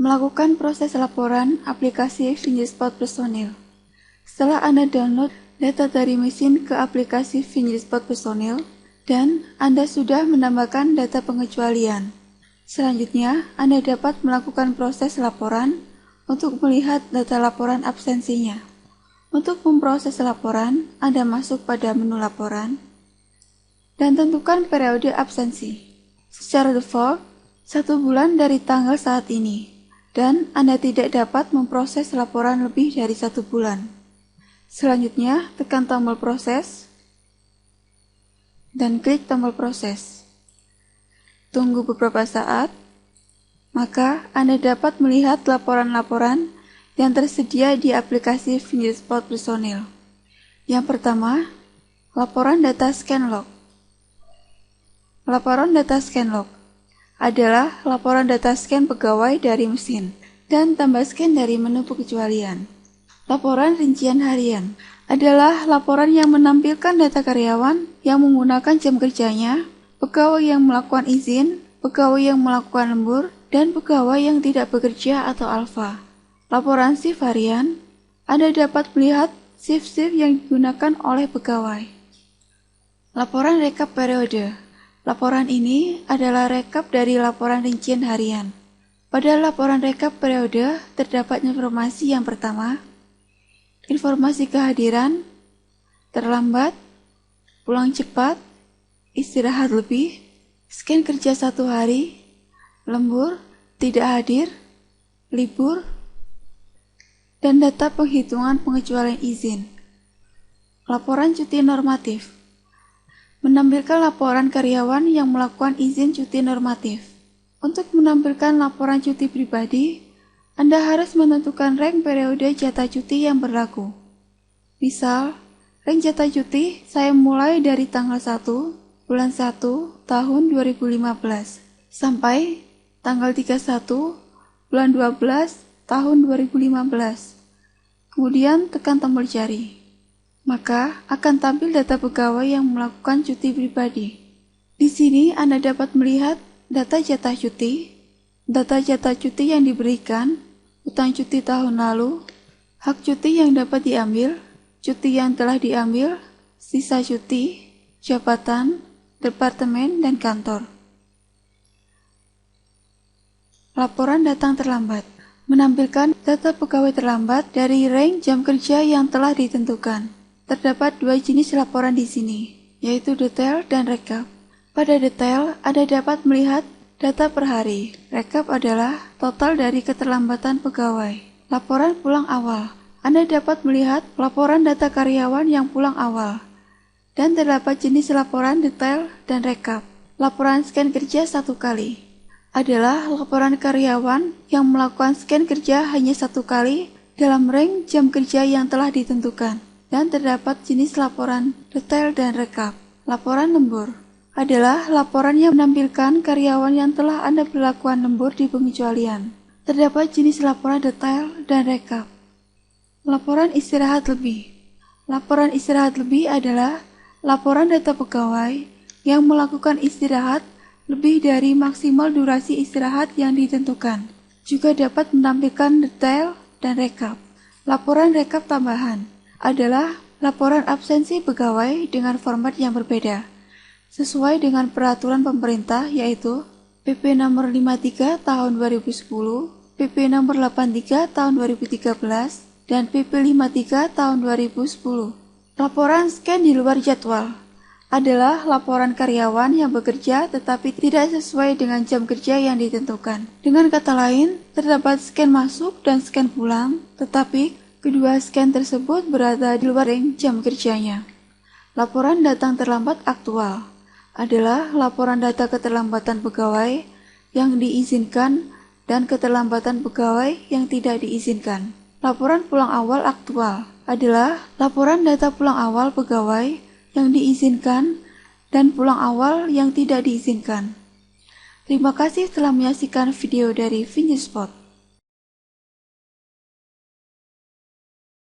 Melakukan proses laporan aplikasi Fingerspot Personil. Setelah Anda download data dari mesin ke aplikasi Fingerspot Personil, dan Anda sudah menambahkan data pengecualian. Selanjutnya, Anda dapat melakukan proses laporan untuk melihat data laporan absensinya. Untuk memproses laporan, Anda masuk pada menu laporan, dan tentukan periode absensi. Secara default, 1 bulan dari tanggal saat ini, dan Anda tidak dapat memproses laporan lebih dari 1 bulan. Selanjutnya, tekan tombol proses, dan klik tombol proses. Tunggu beberapa saat, maka Anda dapat melihat laporan-laporan yang tersedia di aplikasi Fingerspot Personil. Yang pertama, laporan data scan log. Laporan data scan log adalah laporan data scan pegawai dari mesin dan tambah scan dari menu pengecualian. Laporan rincian harian adalah laporan yang menampilkan data karyawan yang menggunakan jam kerjanya, pegawai yang melakukan izin, pegawai yang melakukan lembur, dan pegawai yang tidak bekerja atau alfa. Laporan shift harian, Anda dapat melihat shift-shift yang digunakan oleh pegawai. Laporan rekap periode. Laporan ini adalah rekap dari laporan rincian harian. Pada laporan rekap periode, terdapat informasi yang pertama, informasi kehadiran, terlambat, pulang cepat, istirahat lebih, scan kerja 1 hari, lembur, tidak hadir, libur, dan data penghitungan pengecualian izin. Laporan cuti normatif menampilkan laporan karyawan yang melakukan izin cuti normatif. Untuk menampilkan laporan cuti pribadi, Anda harus menentukan rank periode jatah cuti yang berlaku. Misal, rank jatah cuti saya mulai dari tanggal 1, bulan 1, tahun 2015, sampai tanggal 31, bulan 12, tahun 2015. Kemudian tekan tombol jari. Maka akan tampil data pegawai yang melakukan cuti pribadi. Di sini Anda dapat melihat data jatah cuti yang diberikan, utang cuti tahun lalu, hak cuti yang dapat diambil, cuti yang telah diambil, sisa cuti, jabatan, departemen, dan kantor. Laporan datang terlambat menampilkan data pegawai terlambat dari rank jam kerja yang telah ditentukan. Terdapat 2 jenis laporan di sini, yaitu detail dan rekap. Pada detail, Anda dapat melihat data per hari. Rekap adalah total dari keterlambatan pegawai. Laporan pulang awal. Anda dapat melihat laporan data karyawan yang pulang awal. Dan terdapat jenis laporan detail dan rekap. Laporan scan kerja 1 kali adalah laporan karyawan yang melakukan scan kerja hanya 1 kali dalam rank jam kerja yang telah ditentukan. Dan terdapat jenis laporan detail dan rekap. Laporan lembur adalah laporan yang menampilkan karyawan yang telah Anda berlakukan lembur di pengecualian. Terdapat jenis laporan detail dan rekap. Laporan istirahat lebih. Laporan istirahat lebih adalah laporan data pegawai yang melakukan istirahat lebih dari maksimal durasi istirahat yang ditentukan. Juga dapat menampilkan detail dan rekap. Laporan rekap tambahan adalah laporan absensi pegawai dengan format yang berbeda, sesuai dengan peraturan pemerintah yaitu PP nomor 53 tahun 2010, PP nomor 83 tahun 2013, dan PP 53 tahun 2010. Laporan scan di luar jadwal adalah laporan karyawan yang bekerja tetapi tidak sesuai dengan jam kerja yang ditentukan. Dengan kata lain, terdapat scan masuk dan scan pulang, tetapi kedua scan tersebut berada di luar jam kerjanya. Laporan datang terlambat aktual adalah laporan data keterlambatan pegawai yang diizinkan dan keterlambatan pegawai yang tidak diizinkan. Laporan pulang awal aktual adalah laporan data pulang awal pegawai yang diizinkan dan pulang awal yang tidak diizinkan. Terima kasih telah menyaksikan video dari Fingerspot.